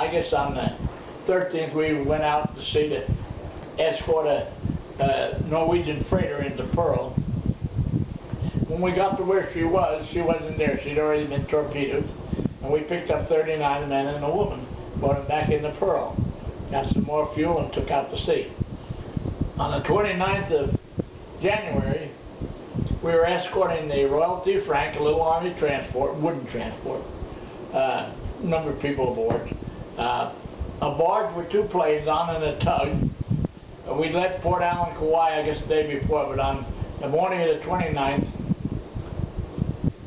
I guess on the 13th we went out to sea to escort a Norwegian freighter into Pearl. When we got to where she wasn't there. She'd already been torpedoed. And we picked up 39 men and a woman, brought them back into Pearl, got some more fuel and took out to sea. On the 29th of January, we were escorting the Royalty Frank, a little Army transport, wooden transport, a number of people aboard. A barge with 2 planes on and a tug. We left Port Allen, Kauai, I guess the day before, but on the morning of the 29th,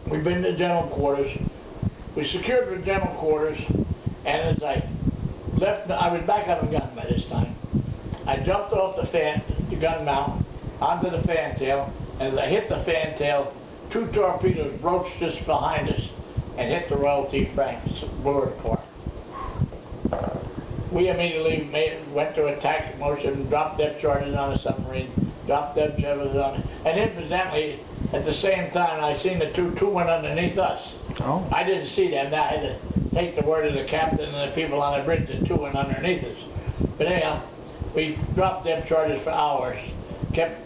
we'd been to general quarters. We secured the general quarters, and as I left, I was back on the gun by this time. I jumped off the gun mount, onto the fantail, and as I hit the fantail, 2 torpedoes broached just behind us and hit the Royalty Frank, blew it apart. We immediately went to attack motion, dropped depth charges on the submarine, dropped depth charges on it, and incidentally, at the same time, I seen the two went underneath us. Oh. I didn't see them. I had to take the word of the captain and the people on the bridge that 2 went underneath us. But anyhow, we dropped depth charges for hours, kept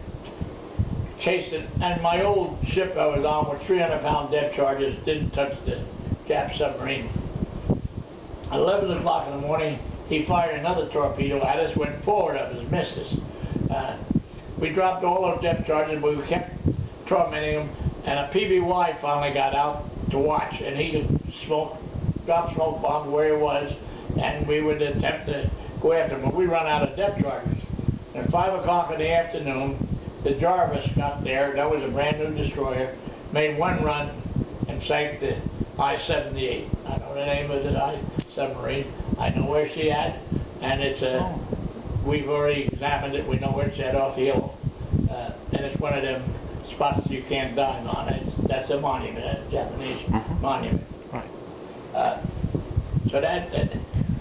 chasing, and my old ship I was on with 300-pound depth charges didn't touch the Jap submarine. At 11 o'clock in the morning, he fired another torpedo at us, went forward of us, missed us. We dropped all those depth charges, but we kept tormenting him, and a PBY finally got out to watch, and he dropped smoke bombs where he was, and we would attempt to go after him, but we run out of depth charges. At 5 o'clock in the afternoon, the Jarvis got there. That was a brand new destroyer, made 1 run and sank the I-78. I know the name of the submarine. I know where she at, and it's we've already examined it. We know where it's at off the hill, and it's one of them spots that you can't dive on. That's a monument, a Japanese monument. Right. So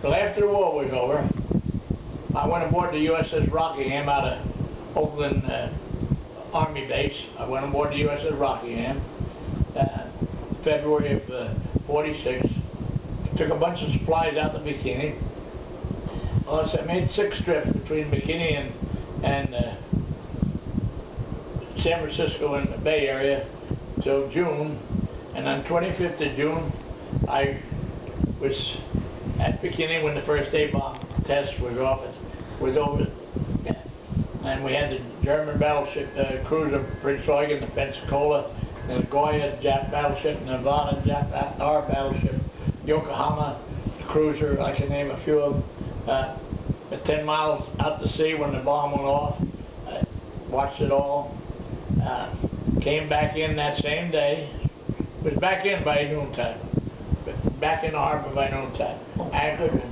so after the war was over, I went aboard the USS Rockingham out of Oakland Army Base. I went aboard the USS Rockingham, February of '46. Took a bunch of supplies out to Bikini. Well, so I made 6 trips between Bikini and San Francisco and the Bay Area till June, and on 25th of June I was at Bikini when the first A-bomb test was over, and we had the German battleship, cruiser Prince Eugen, the Pensacola, the Goya Jap battleship, Nevada Jap our battleship, Yokohama cruiser. I can name a few of them. 10 miles out to sea when the bomb went off. I watched it all. Came back in that same day. Was back in by noontime. Back in the harbor by noontime. Anchored.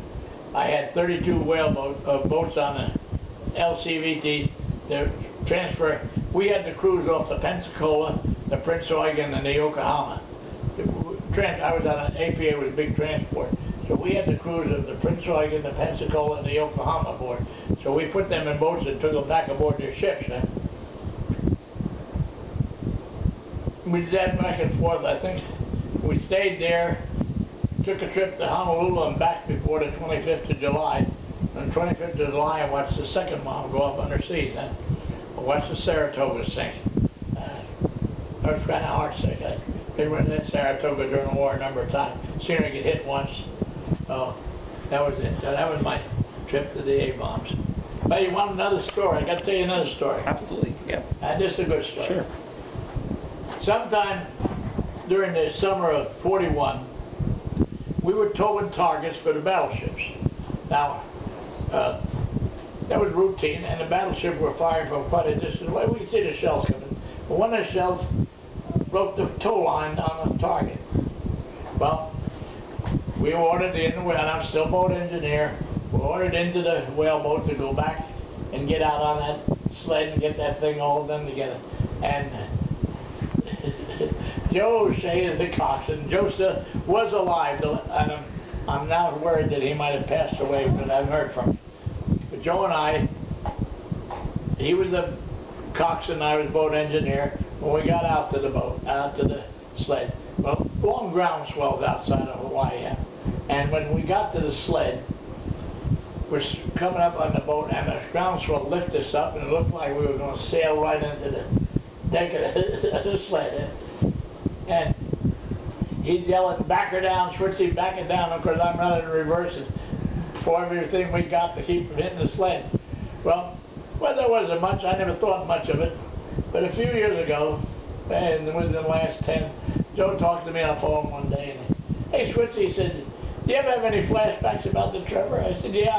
I had 32 boats on the LCVTs to transfer. We had to cruise off the Pensacola, the Prince Eugen, and the Yokohama. I was on an APA with a big transport. So we had the cruise of the Prince Eugen, the Pensacola, and the Yokohama aboard. So we put them in boats and took them back aboard their ships. We did that back and forth. I think we stayed there, took a trip to Honolulu and back before the 25th of July. On the 25th of July, I watched the second bomb go up undersea. I watched the Saratoga sink. I was kind of heartsick. I've been running at Saratoga during the war a number of times. Seen her get hit once. Oh, that was it. So that was my trip to the A-bombs. But you want another story? I got to tell you another story. Absolutely, yeah. This is a good story. Sure. Sometime during the summer of '41, we were towing targets for the battleships. Now, that was routine, and the battleships were firing from quite a distance away. We could see the shells coming. But one of the shells broke the tow line on the target. Well, we ordered in, and I'm still boat engineer, we ordered into the whaleboat to go back and get out on that sled and get that thing all done together. And Joe Shea is the coxswain. Joe still was alive, and I'm now worried that he might have passed away, but I haven't heard from him. But Joe and I, he was the coxswain, I was boat engineer. When we got out to the boat, out to the sled, well, long ground swells outside of Hawaii. And when we got to the sled, we're coming up on the boat, and the groundswell lifted us up, and it looked like we were going to sail right into the deck of the sled. And he's yelling, "Back her down, Switzy, back it down," because I'm running in reverse and for everything we got to keep from hitting the sled. Well, there wasn't much. I never thought much of it. But a few years ago, and within the last 10, Joe talked to me on the phone one day, and "Hey, Switzy," he said, "do you ever have any flashbacks about the Trever?" I said, "Yeah,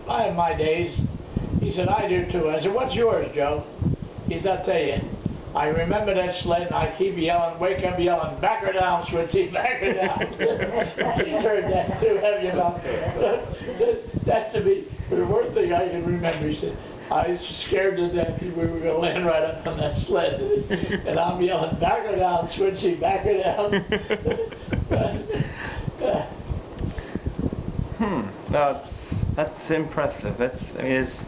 I have my days." He said, "I do too." I said, "What's yours, Joe?" He said, "I'll tell you. I remember that sled, and I keep yelling, wake up yelling, 'Back her down, Switzy, back her down.'" He's heard that too, have you not? That's to be the worst thing I can remember. He said, "I was scared to death we were going to land right up on that sled, and I'm yelling, 'Back her down, Switzy, back her down.'" That's impressive. I mean, there's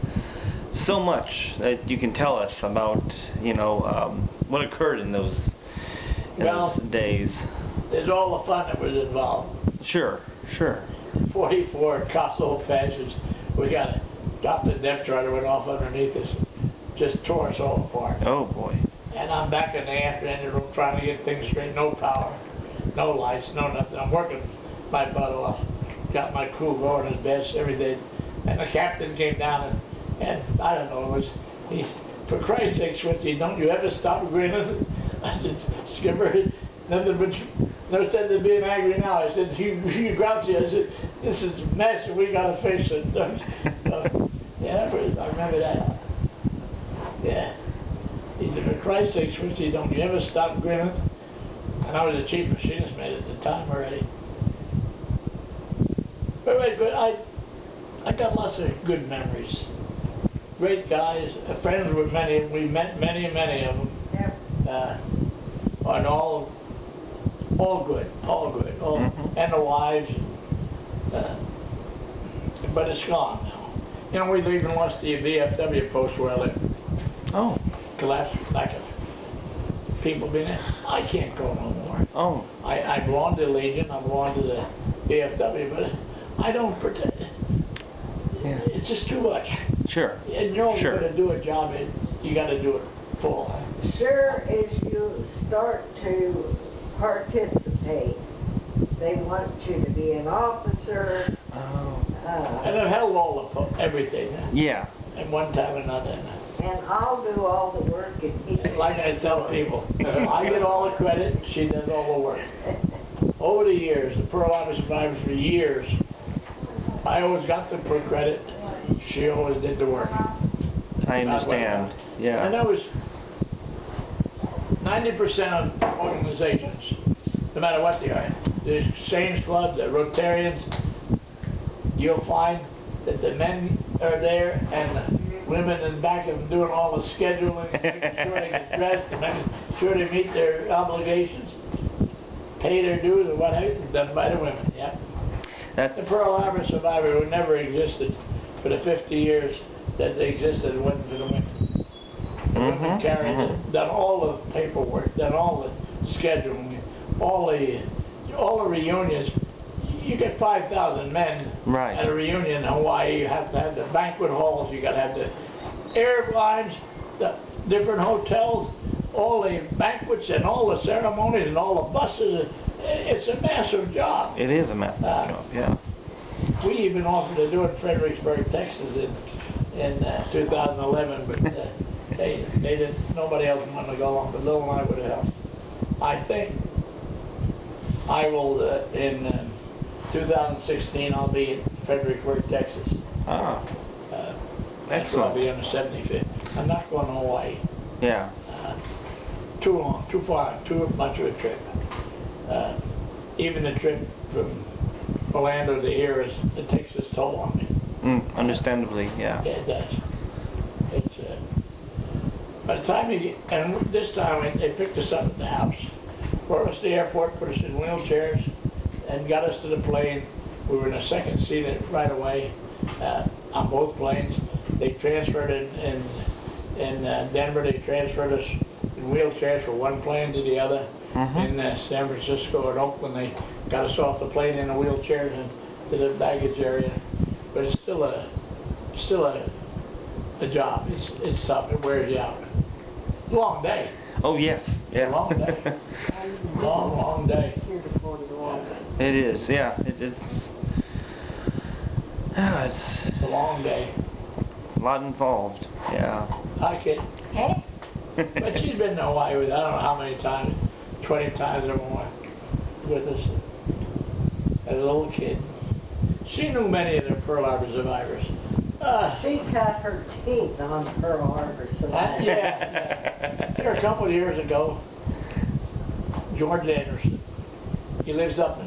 so much that you can tell us about, what occurred in those days. There's all the fun that was involved. Sure. 44 Castle Passage. We dropped the depth charter, went off underneath us, just tore us all apart. Oh boy. And I'm back in the after engine room trying to get things straight. No power, no lights, no nothing. I'm working my butt off. Got my crew going as best every day. And the captain came down and I don't know, he's, "For Christ's sake, Switzy, don't you ever stop grinning?" I said, "Skipper, nothing but no sense in being angry now." I said, you grouchy." I said, "This is a mess and we gotta fix it." Yeah, I remember that. Yeah. He said, "For Christ's sake, Switzy, don't you ever stop grinning?" And I was the chief machinist mate at the time already. But I got lots of good memories. Great guys, friends with many of them. We met many of them. Yep. And all good. And the wives. But it's gone now. We've even lost the VFW post where I live. Oh. Collapsed like a people being there. I can't go no more. Oh. I belong to the Legion, I belong to the VFW, but I don't pretend. Yeah. It's just too much. Sure. And you're only Sure. going to do a job, you got to do it full. Sure, as you start to participate, they want you to be an officer. Oh. And I've held all everything. Yeah. At one time or another. And I'll do all the work and he does Like I tell people, I get all the credit, she does all the work. Over the years, the Pearl Harbor survivors for years, I always got the credit, she always did the work. I understand. Yeah. And that was 90% of organizations, no matter what they are, the Saints Club, the Rotarians, you'll find that the men are there and the women in back of them doing all the scheduling, making sure they get dressed, and making sure they meet their obligations, pay their dues or whatever, done by the women, yeah. The Pearl Harbor survivor would never existed for the 50 years that they existed if it wasn't for the women. The women carried it, done all the paperwork, done all the scheduling, all the reunions. You get 5,000 men at a reunion in Hawaii. You have to have the banquet halls. You got to have the airlines, the different hotels, all the banquets and all the ceremonies and all the buses. It's a massive job. It is a massive job. Yeah. We even offered to do it in Fredericksburg, Texas, in 2011, but they didn't. Nobody else wanted to go along. But Lil and I would have helped. I think I will in 2016. I'll be in Fredericksburg, Texas. Ah. Excellent. I'll be on the 75th. I'm not going to Hawaii. Yeah. Too long, too far, too much of a trip. Even the trip from Orlando to here it takes its toll on me. Understandably, yeah. Yeah, it does. It's by the time you get, and this time they picked us up at the house, brought us to the airport, put us in wheelchairs, and got us to the plane. We were in the second seat right away on both planes. They transferred in Denver. They transferred us in wheelchairs from one plane to the other. In San Francisco and Oakland, they got us off the plane in the wheelchairs and to the baggage area, but it's still a job. It's tough. It wears you out. Long day. Oh yes, yeah. Long day. Long day. It is, yeah. It is. Yeah, it's a long day. A lot involved. Yeah. Hi, kid. Hey. But she's been in Hawaii with I don't know how many times, 20 times or more, with us as a little kid. She knew many of the Pearl Harbor survivors. She cut her teeth on Pearl Harbor survivors. Yeah. There a couple of years ago, George Anderson, he lives up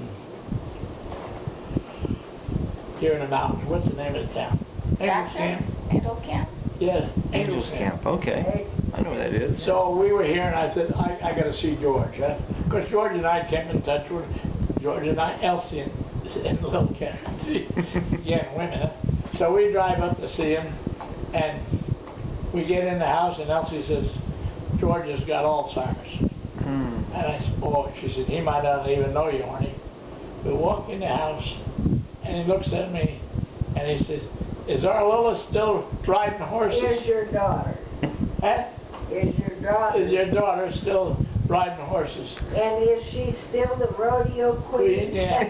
here in the mountains. What's the name of the town? Angels Camp. Angels Camp? Yeah, Angels Camp. Okay. I know what that is. So we were here, and I said, I got to see George. Because George and I came in touch with George and I, Elsie and little Ken. Again, women. Huh? So we drive up to see him, and we get in the house, and Elsie says, George has got Alzheimer's. And I said, oh, she said, he might not even know you, Arnie. We walk in the house, and he looks at me, and he says, is our Lola still riding horses? Is your daughter? Huh? Is your daughter? Is your daughter still riding horses? And is she still the rodeo queen? Yeah.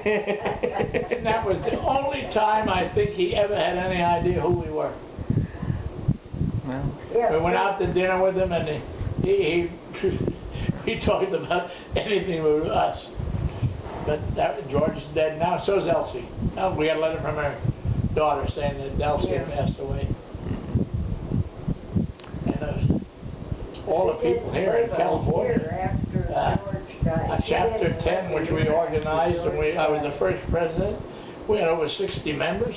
And that was the only time I think he ever had any idea who we were. Well. Yeah, We went out to dinner with him, and he talked about anything with us. But George is dead now, so is Elsie. Now we got a letter from her daughter saying that Elsie had passed away. And all the people here in California. Chapter 10, which we organized, and I was the first president. We had over 60 members.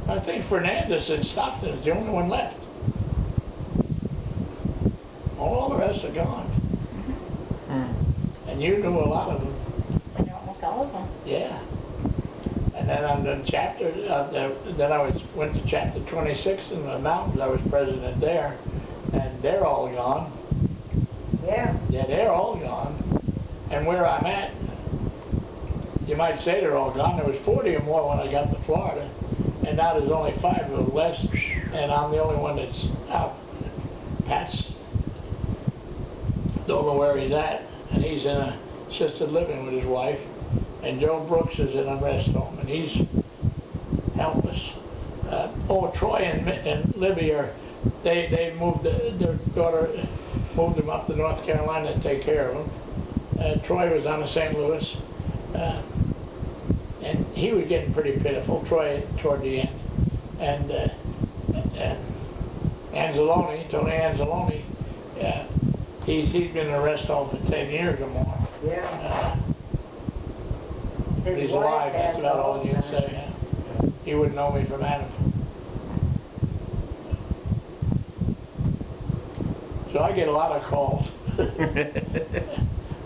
I think Fernandez in Stockton is the only one left. All the rest are gone. And you knew a lot of them. I know almost all of them. Yeah. And then on the chapter, then I went to chapter 26 in the mountains. I was president there, and they're all gone. Yeah. Yeah, they're all gone. And where I'm at, you might say they're all gone. There was 40 or more when I got to Florida, and now there's only 5 or less, and I'm the only one that's out. Pat's don't know where he's at, and he's in a assisted living with his wife, and Joe Brooks is in a rest home, and he's helpless. Troy and Libby they moved their daughter moved them up to North Carolina to take care of them. Troy was on to St. Louis, and he was getting pretty pitiful, Troy, toward the end. And Anzalone, Tony Anzalone, he's been in a rest home for 10 years or more. Yeah. He's alive, that's about all you can say. He wouldn't know me from Adam. So I get a lot of calls.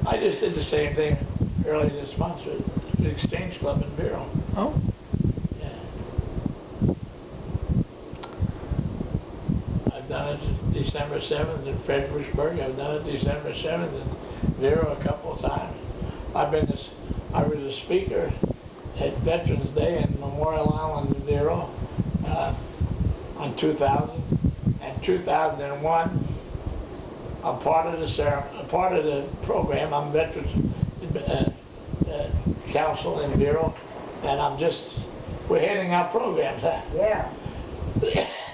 I just did the same thing early this month with the Exchange Club in Vero. Oh. Yeah. I've done it December 7th in Fredericksburg. I've done it December 7th in Vero a couple of times. I was a speaker at Veterans Day in Memorial Island in Vero on 2000 and 2001. I'm part of the program. I'm Veterans Council in Vero, and we're handing out programs. Yeah.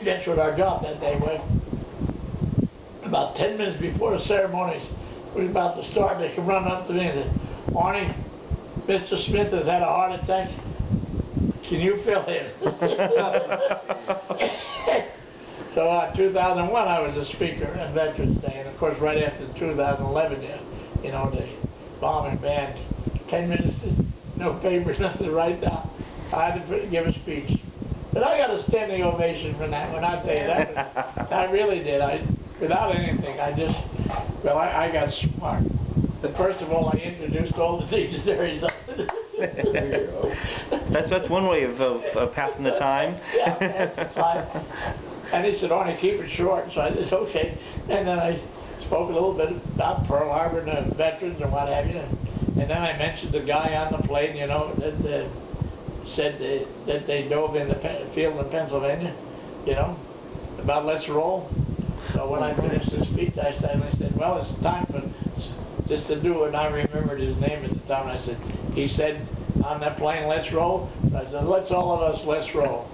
That's what our job that day was. About 10 minutes before the ceremonies was about to start, they come running up to me and said, Arnie, Mr. Smith has had a heart attack. Can you fill him? So 2001, I was a speaker at Veterans Day, and of course, right after 2011, the bombing banned 10 minutes, no papers, nothing to write down. I had to give a speech. But I got a standing ovation from that one, I'll tell you that. I really did. Without anything, I got smart. But first of all, I introduced all the dignitaries. That's one way of passing the time. Yeah, pass the time. And he said, Arnie, keep it short. So I said, okay. And then I spoke a little bit about Pearl Harbor and the veterans and what have you. And then I mentioned the guy on the plane, that said that they dove in the field in Pennsylvania, you know, about let's roll. So when I finished the speech, I suddenly said, well, it's time for just to do it. And I remembered his name at the time. And I said, he said on that plane, let's roll. I said, let's all of us, let's roll.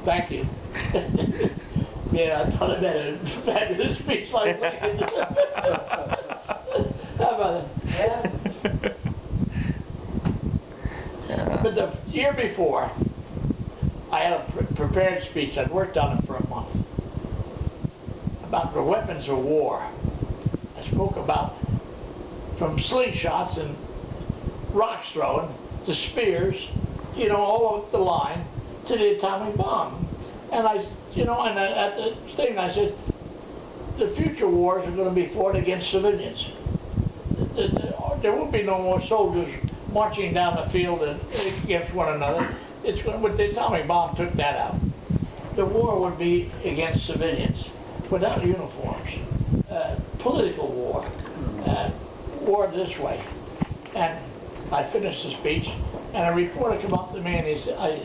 Thank you. Yeah, I thought I had a fabulous speech like that. How about it? Yeah. But the year before, I had a prepared speech. I'd worked on it for a month. About the weapons of war. I spoke about from slingshots and rocks throwing to spears, you know, all up the line to the atomic bomb. And I, you know, and at the thing I said, the future wars are going to be fought against civilians. There won't be no more soldiers marching down the field against one another. It's with the atomic bomb took that out. The war would be against civilians, without uniforms, political war, war this way. And I finished the speech, and a reporter came up to me and he said,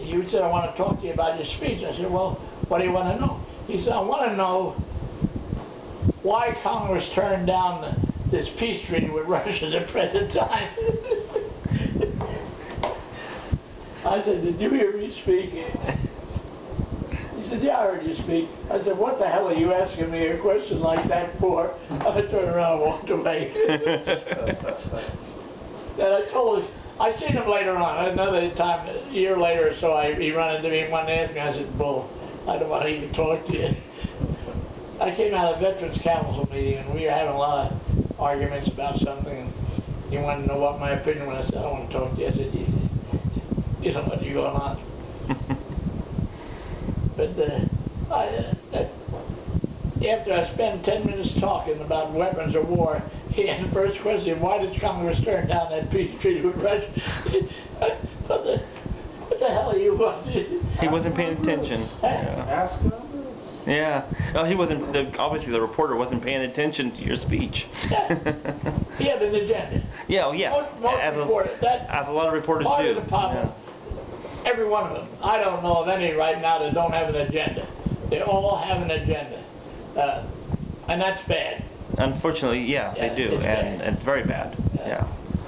you said, I want to talk to you about your speech. I said, well, what do you want to know? He said, I want to know why Congress turned down this peace treaty with Russia at the present time. I said, did you hear me speak? He said, yeah, I heard you speak. I said, what the hell are you asking me a question like that for? I turned around and walked away. And I told him, I seen him later on, another time, a year later or so, he ran into me and wanted to ask me. I said, Bull, I don't want to even talk to you. I came out of the Veterans Council meeting and we were having a lot of arguments about something. And he wanted to know what my opinion was. I said, I don't want to talk to you. I said, you know what's going on. But after I spent 10 minutes talking about weapons of war, he had the first question, why did Congress turn down that peace treaty with Russia? What the hell are you wanting? He wasn't paying attention. Ask him. Yeah. Well, he wasn't, obviously the reporter wasn't paying attention to your speech. Yeah. He had an agenda. Yeah, well, yeah. Most reporters, as a lot of reporters part do. of the problem, every one of them. I don't know of any right now that don't have an agenda. They all have an agenda. And that's bad. Unfortunately, yeah, they do, and it's very bad. Yeah.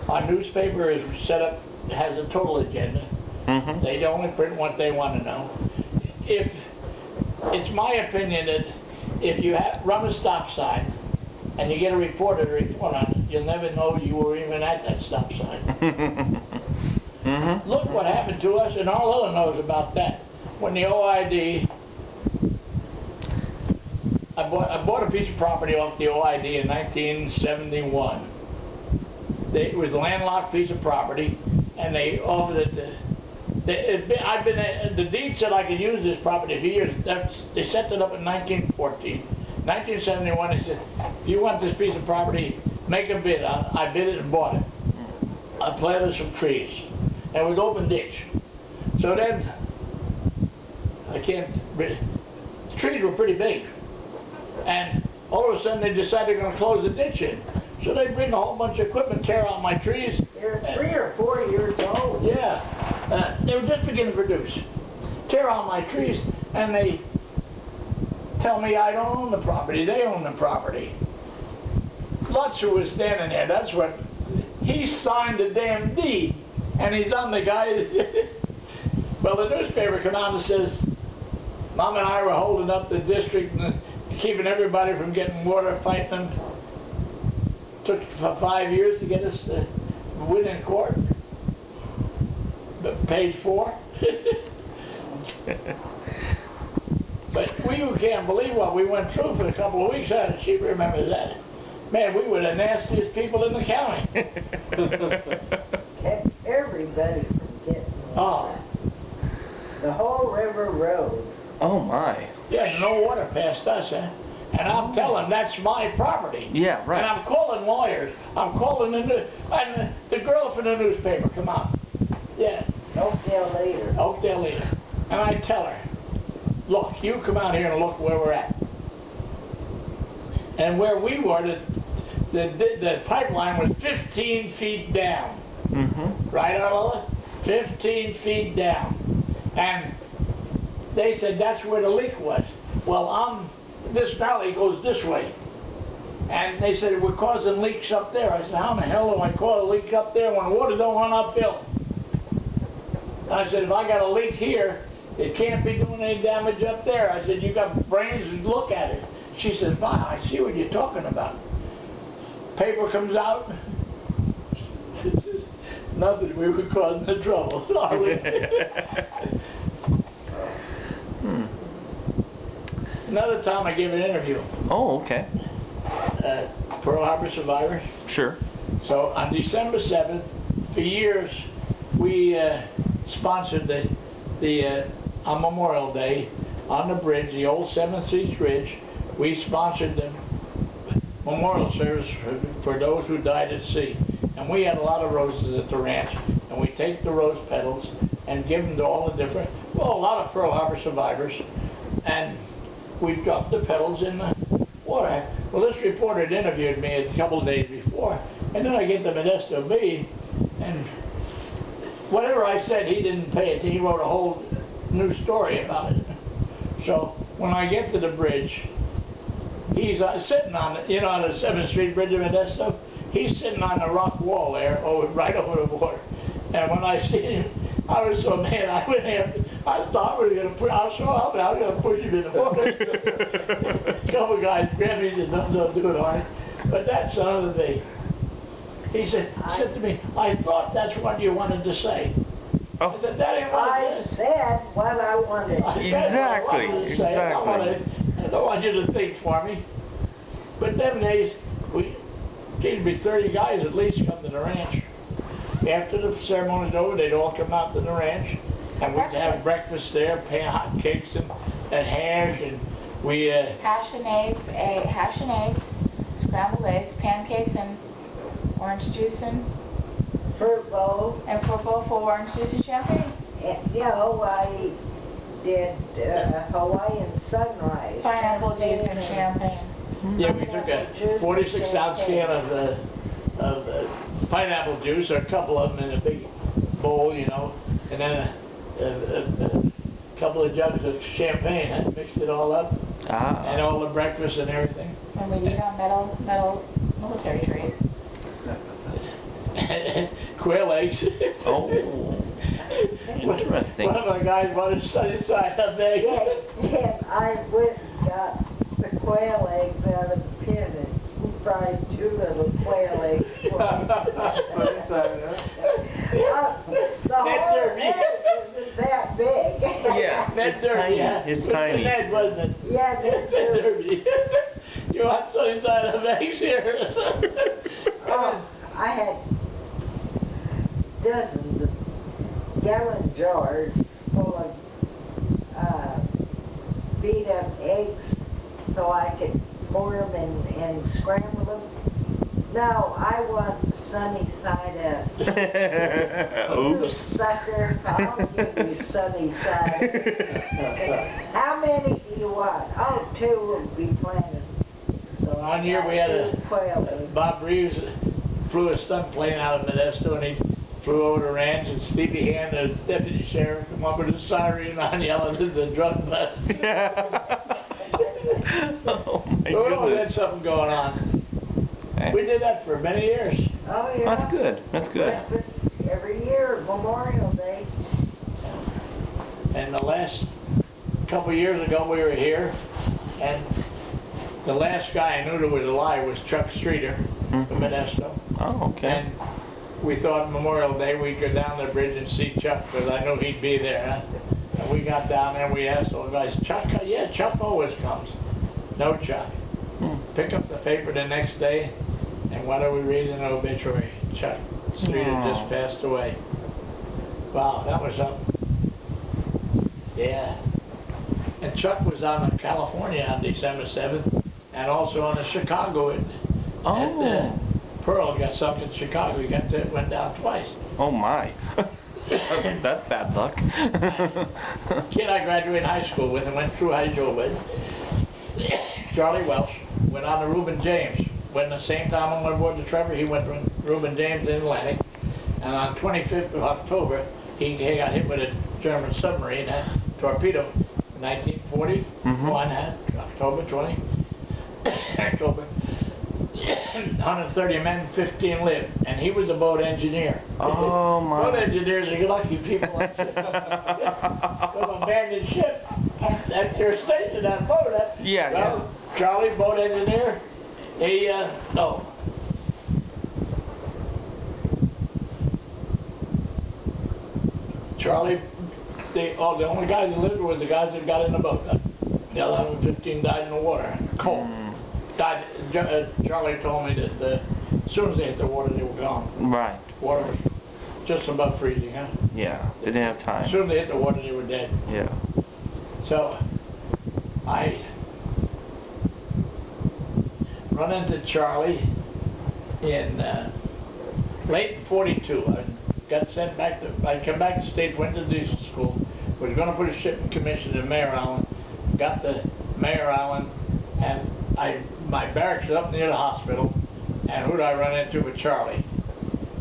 Our newspaper is set up, has a total agenda. Mm-hmm. They only print what they want to know. It's my opinion that if you run a stop sign and you get a reporter to report on it, you'll never know you were even at that stop sign. Mm-hmm. Look what happened to us, and Arlo knows about that. When the OID, I bought a piece of property off the OID in 1971. It was a landlocked piece of property, and they offered it to. The deed said I could use this property for years. They set it up in 1914. 1971, they said, if you want this piece of property, make a bid. I bid it and bought it. I planted some trees, and it was open ditch. So then, the trees were pretty big. And all of a sudden they decided they're going to close the ditch in. So they bring a whole bunch of equipment, tear out my trees. They're 3 or 4 years old. Yeah. They were just beginning to produce. Tear out my trees, and they tell me I don't own the property. They own the property. Lutz, who was standing there, that's what, he signed the damn deed. And he's on the guy. Well, the newspaper came out and says, Mom and I were holding up the district and keeping everybody from getting water, fighting them. Took for 5 years to get us to win in court. But page 4. But we can't believe what we went through for a couple of weeks. She remembers that. Man, we were the nastiest people in the county. Kept everybody from getting water. The whole river road. Oh my. Yeah, no water past us, huh? And I'm telling that's my property. Yeah, right. And I'm calling lawyers. I'm calling and the girl from the newspaper, come on. Yeah. Oakdale Leader. Oakdale Leader. And I tell her, look, you come out here and look where we're at. And where we were, the pipeline was 15 feet down. Mm-hmm. Right, Arlola? 15 feet down. And they said that's where the leak was. Well, this valley goes this way. And they said, we're causing leaks up there. I said, how in the hell do I cause a leak up there when water don't run uphill? And I said, if I got a leak here, it can't be doing any damage up there. I said, you got brains, look at it. She said, Ma, I see what you're talking about. Paper comes out. Nothing, we were causing the trouble. Another time I gave an interview. Oh, okay. Pearl Harbor survivors. Sure. So on December 7th, for years, we sponsored on Memorial Day, on the bridge, the old 7th Street Bridge, we sponsored the memorial service for those who died at sea. And we had a lot of roses at the ranch, and we take the rose petals and give them to all the different, well, a lot of Pearl Harbor survivors, and we dropped the petals in the water. Well, this reporter had interviewed me a couple of days before, and then I get to Modesto B, and whatever I said, he didn't pay it. He wrote a whole new story about it. So when I get to the bridge, he's sitting on it, on the 7th Street Bridge of Modesto. He's sitting on the rock wall there, right over the water. And when I see him, I was so mad. I went after. I thought we were going to put. I'll show up, and I was going to push him in the water. A couple of guys grabbed me and said, "Don't do it, Arnie." But that's another thing. He said to me, "I thought that's what you wanted to say." Oh. I said, "That ain't what I said what I wanted. Exactly. I don't want you to think for me." But them days, there'd be 30 guys at least come to the ranch. After the ceremony's over, they'd all come out to the ranch, and we'd have breakfast there, hot cakes and hash, and we hash and eggs, scrambled eggs, pancakes, and orange juice and Fruit bowl. And fruit bowl for orange juice and champagne. And, I did Hawaiian sunrise. Pineapple juice and champagne. Yeah, we took a 46-ounce can of pineapple juice, or a couple of them in a big bowl, and then a couple of jugs of champagne, and mixed it all up, and all the breakfast and everything. And we eat on metal military trays. Quail eggs. Oh, interesting. One of my guys wanted sunny side up eggs. And I went and got the quail eggs out of the pan and fried 2 little quail eggs. Sunny side up. The whole egg isn't that big. Yeah, That's dirty. Yeah. It's With tiny. The Ned, wasn't it? Yeah, That's dirty. You want sunny side up eggs here? I had dozens of gallon jars full of beat up eggs so I could pour them and scramble them. No, I want sunny side up. Oops. Sucker, I'll give you sunny side. How many do you want? Oh, 2 will be plenty. So One year we had quail eggs. Bob Reeves flew a stunt plane out of Modesto, and he flew over the ranch, and Stevie Hand, the deputy sheriff, come up with a siren on yelling, "This is a drug bust." Oh my We always had goodness. something going on. Hey. We did that for many years. Oh, yeah. That's good. That's good. Breakfast every year, Memorial Day. And the last couple of years ago, we were here, and the last guy I knew that was alive was Chuck Streeter from Modesto. Oh, okay. And we thought Memorial Day we'd go down the bridge and see Chuck, because I knew he'd be there. And we got down there and we asked all the guys, "Chuck?" "Yeah, Chuck always comes." No Chuck. Pick up the paper the next day, and what do we read in the obituary? Chuck Streeter just passed away. Wow, that was something. Yeah. And Chuck was on in California on December 7th, and also on the Chicago. Pearl got sucked in Chicago. He went down twice. Oh my. That's bad luck. Kid I graduated high school with and went through high school with, Charlie Welsh, went on to Reuben James. When the same time I went aboard the Trever, he went to Reuben James in Atlantic. And on 25th of October, he got hit with a German submarine, torpedo, in 1941, October 20, October. 130 men, 15 lived, and he was a boat engineer. Oh my! Boat engineers are lucky people on ship. Come abandoned ship. That's your station, that boat. Yeah, well, Charlie, boat engineer. He no. Charlie, the only guys that lived was the guys that got in the boat. The other 115 died in the water, cold. Died. Charlie told me that as soon as they hit the water, they were gone. Right. Water was just above freezing, huh? Yeah, they didn't have time. As soon as they hit the water, they were dead. Yeah. So, I run into Charlie in late in '42. I got sent back to, I came back to the States, went to diesel school, was going to put a ship in commission in Mayor Island, got to Mayor Island, and my barracks was up near the hospital, and who did I run into but Charlie?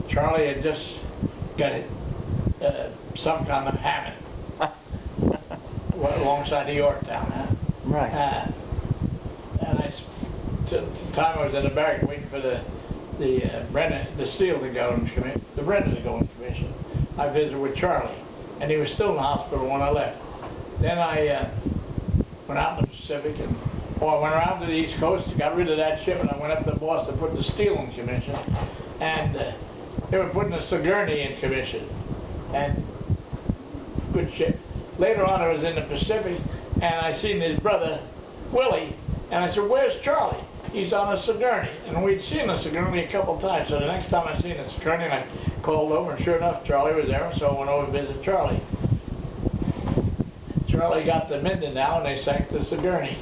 Charlie had just got some kind of hammock alongside the Yorktown. Right. And the time I was in the barracks waiting for the steel to go in commission, the Brennan to go in commission, I visited with Charlie, and he was still in the hospital when I left. Then I went out in the Pacific, and I went around to the East Coast, got rid of that ship, and I went up to Boston, put the steel in commission, and they were putting the Sigourney in commission, and good ship. Later on, I was in the Pacific, and I seen his brother, Willie, and I said, "Where's Charlie?" He's on a Sigourney, and we'd seen the Sigourney a couple times, so the next time I seen the Sigourney, I called over, and sure enough, Charlie was there, so I went over to visit Charlie. Charlie got to Mindanao, and they sank the Sigourney.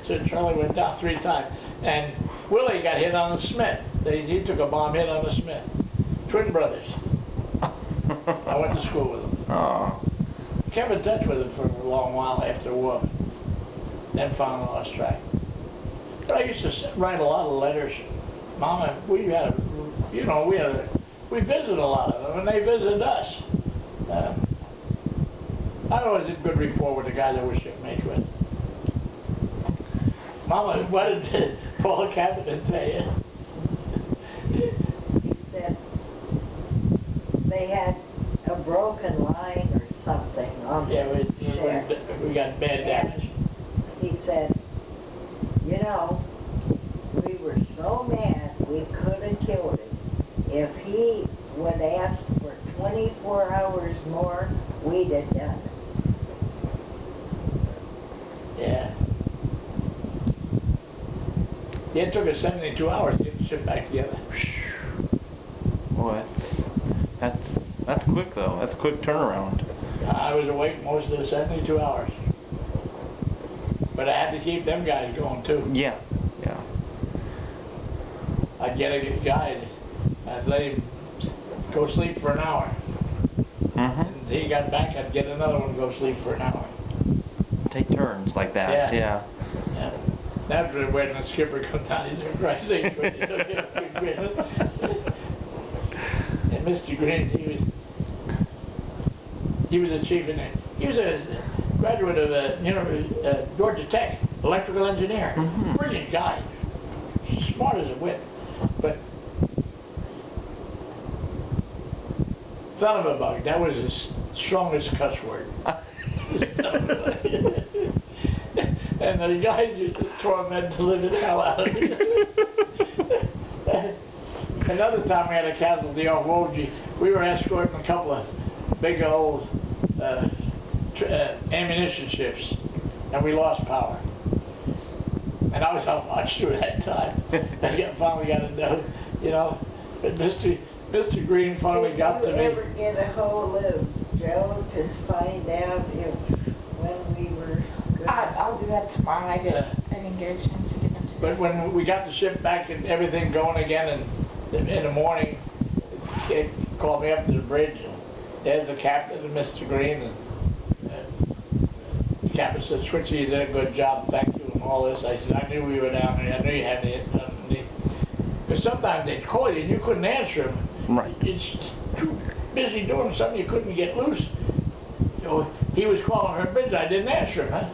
So Charlie went down 3 times, and Willie got hit on the Smith. He took a bomb hit on the Smith. Twin brothers. I went to school with them. Oh. Kept in touch with them for a long while after the war. Then finally lost track. But I used to write a lot of letters. Mama, we visited a lot of them, and they visited us. I always did good rapport with the guys I was shipmates with. Mama, what did Paul Captain tell you? That they had a broken line or something on Yeah, the ship. we got bad damage. He said, you know, we were so mad we could have killed him. If he would ask for 24 hours more, we'd have done it. Yeah. It took us 72 hours to get the ship back together. Boy, that's quick though. That's a quick turnaround. I was awake most of the 72 hours. But I had to keep them guys going too. Yeah, yeah. I'd get a guide. I'd let him go sleep for an hour. And he got back, I'd get another one to go sleep for an hour. Take turns like that. Yeah. Yeah. That's when the skipper comes down, he said, "Christ sake, when you look at Mr. Green." And Mr. Green, he was a chief in there. He was a graduate of Georgia Tech, electrical engineer. Brilliant guy, smart as a whip, but son of a bug. That was his strongest cuss word. And the guys used to torment the living hell out of me. Another time we had a casualty off Woji. We were escorting a couple of big old ammunition ships, and we lost power. And I was out watch through that time. I finally got to know, but Mr. Green finally got to me. Did you ever get a hold of Joe to find out when we were good? I'll do that tomorrow. I didn't get a chance to get them today. But when we got the ship back and everything going again, and in the morning, it called me up to the bridge, and there's the captain and Mr. Green, and the captain said, "Switchy, you did a good job, thank you," and all this. I said, "I knew we were down there, I knew you had it underneath." Because sometimes they'd call you and you couldn't answer them. Right. It's too busy doing something, you couldn't get loose. So he was calling her bridge, I didn't answer him, huh?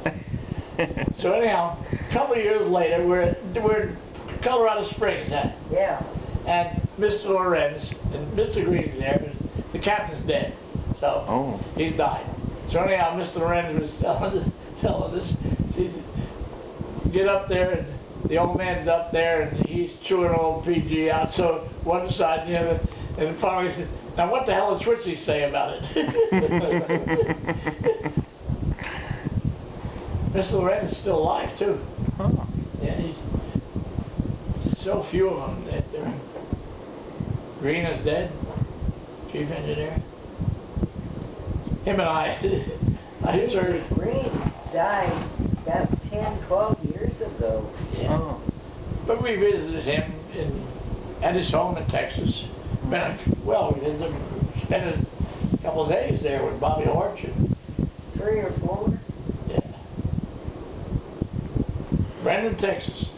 So anyhow, a couple of years later, we're in Colorado Springs, huh? Yeah. And Mr. Lorenz and Mr. Green's there, the captain's dead, so he's died. So anyhow, Mr. Lorenz was telling us, he said, get up there, and the old man's up there, and he's chewing old PG out, so one side and the other, and finally he said, now what the hell did Switzy say about it? Mr. Lorenz is still alive too. Huh. Yeah, he's so few of them that they're. Green is dead, chief engineer. Him and I served. Green died about 10, 12 years ago. Yeah. Oh. But we visited him at his home in Texas. We spent a couple of days there with Bobby Horch. 3 or 4. Yeah. Brandon, Texas.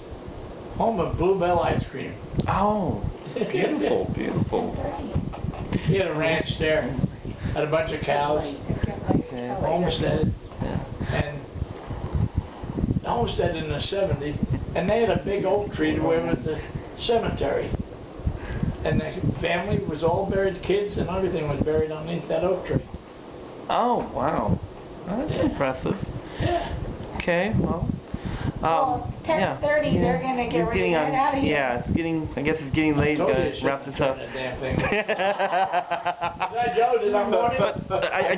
Home of Bluebell ice cream. Oh, beautiful, beautiful. He had a ranch there. Had a bunch of cows. Okay. Homestead. Yeah. And homestead in the 70s. And they had a big oak tree to where was the cemetery. And the family was all buried, kids and everything was buried underneath that oak tree. Oh, wow. That's impressive. Yeah. Okay, well. Well, 10:30, they're gonna get ready to get out of here. Yeah, I guess it's getting late. Gotta wrap this up. That damn thing. Joe, did I warn you? But I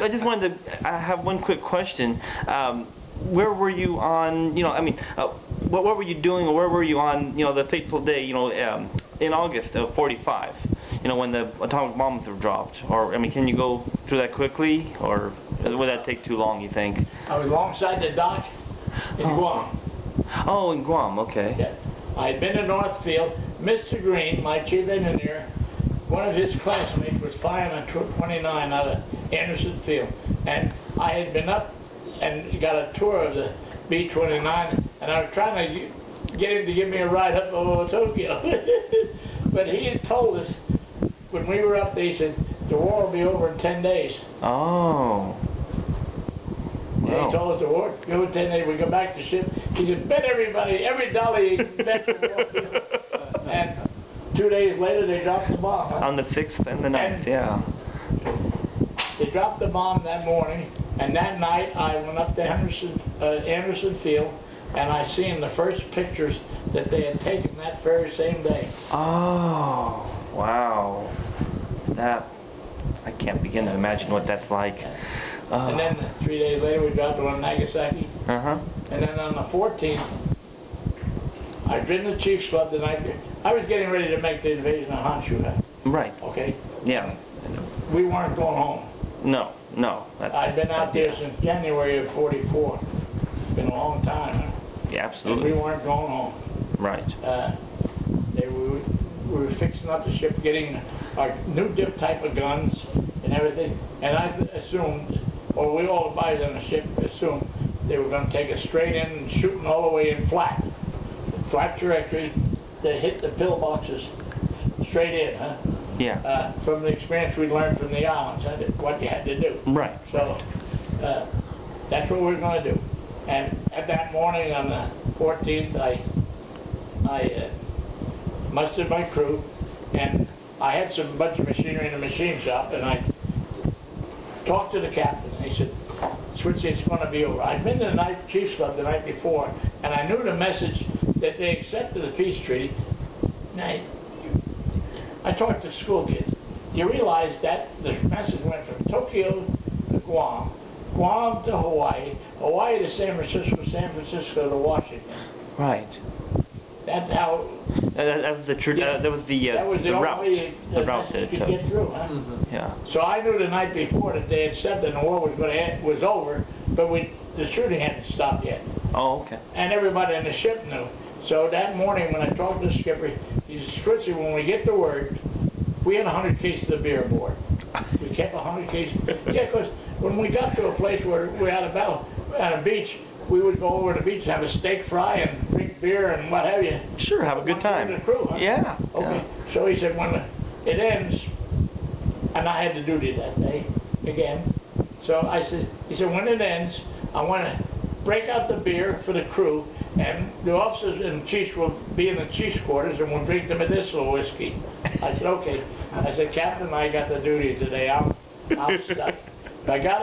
just wanted to have one quick question. Where were you on, what were you doing, or where were you on, the fateful day, in August of '45, when the atomic bombs were dropped? Or, can you go through that quickly, or would that take too long, you think? I was alongside the dock in Guam. Oh, in Guam, okay. Yeah. I had been to Northfield. Mr. Green, my chief engineer, one of his classmates was firing a 29 out of Anderson Field. And I had been up and got a tour of the B-29, and I was trying to get him to give me a ride up over Tokyo. But he had told us, when we were up there, he said, the war will be over in 10 days. Oh. Yeah, he told us the war would be over in 10 days. We go back to ship. He said, bet everybody, every dollar you can bet the war. And 2 days later, they dropped the bomb. Huh? On the 6th and the 9th, yeah. They dropped the bomb that morning, and that night I went up to Anderson Field, and I seen the first pictures that they had taken that very same day. Oh, wow. That, I can't begin to imagine what that's like. And then 3 days later we dropped on Nagasaki. Uh-huh. And then on the 14th, I'd been to the Chiefs Club the night. I was getting ready to make the invasion of Honshu. Right. Okay? Yeah. We weren't going home. No, no. I'd been out there since January of '44. It's been a long time. Huh? Yeah, And absolutely. we weren't going home. Right. We were fixing up the ship, getting our new type of guns and everything. And I assumed, or we all the guys on the ship assumed, they were going to take us straight in and shooting all the way in flat trajectory to hit the pillboxes straight in, huh? Yeah. From the experience we learned from the islands, huh, what you had to do. Right. So that's what we were going to do. And at that morning on the 14th, I mustered my crew, and I had some bunch of machinery in the machine shop, and I talked to the captain, and he said, Switzy, it's going to be over. I'd been to the Chiefs Club the night before, and I knew the message that they accepted the peace treaty. Now, I talked to school kids. You realize that the message went from Tokyo to Guam, Guam to Hawaii, Hawaii to San Francisco, San Francisco to Washington. Right. That's how. That was the that was the route. The route that it could took. get through, huh? Mm-hmm. Yeah. So I knew the night before that they had said that the war was going to end, was over, but the shooting hadn't stopped yet. Oh, okay. And everybody on the ship knew. So that morning when I talked to the skipper, he said, Switzy, when we get the word, we had 100 cases of beer aboard. We kept 100 cases. Yeah, because when we got to a place where we had a beach, we would go over to the beach and have a steak fry and drink beer and what have you. Sure, have a good time. The crew, huh? Yeah. Okay. Yeah. So he said, when it ends, and I had the duty that day again. So he said, when it ends, I want to break out the beer for the crew, and the officers and chiefs will be in the chief's quarters, and we'll drink the medicinal whiskey. I said, okay. I said, Captain, I got the duty today. I'm stuck. I got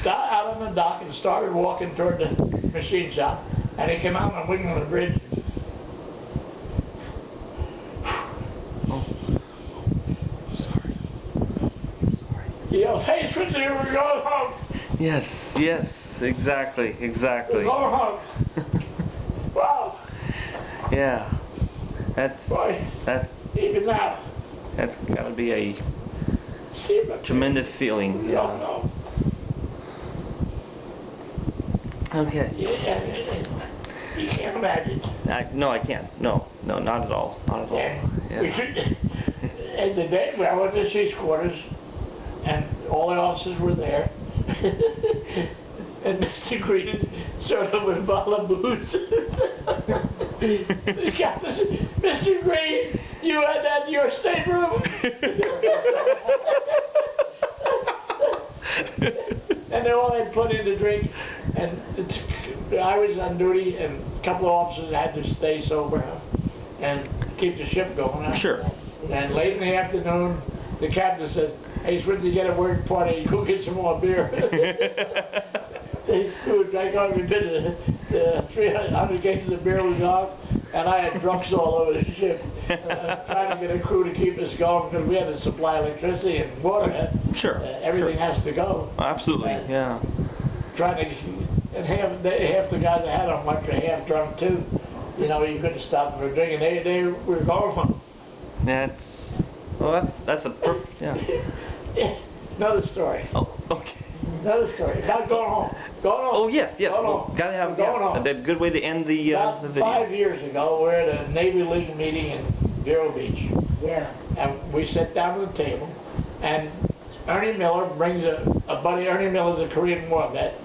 out on the dock and started walking toward the machine shop, and he came out on the wing on the bridge. He yelled, hey, Switzy, we're going home. Yes, exactly. We're going home. Wow. Yeah. Boy, even now. That's got to be a tremendous feeling. No. Okay. Yeah, you can't imagine. No, I can't. No, not at all. Not at all. Yeah. We should, as a day, I went to the chief's quarters, and all the officers were there. And Mr. Green showed up with a bottle of booze. The captain said, Mr. Green, you had that in your stateroom? And they all had plenty to drink, and I was on duty, and a couple of officers had to stay sober and keep the ship going. Sure. And late in the afternoon, the captain said, hey, Switzy, get a work party, go get some more beer. We drank off, we did the 300 cases of beer was gone, and I had drunks all over the ship. Trying to get a crew to keep us going because we had to supply electricity and water. Sure. Everything has to go. Absolutely, yeah. Trying to, and half the guys that had on much were half drunk too. You know, you couldn't stop them from drinking. They were going home. That's a perfect, yeah. Another story. Oh, okay. Another story. About going home. Going home. Oh, yes. Going home. Gotta have going home. a good way to end the video. 5 years ago, we're at a Navy League meeting in Vero Beach. Yeah. And we sit down at the table, and Ernie Miller brings a buddy. Ernie Miller's a Korean War vet,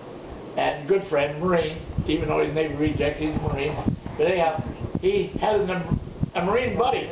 and good friend, Marine, even though he's Navy reject, he's a Marine. But anyhow, he has a Marine buddy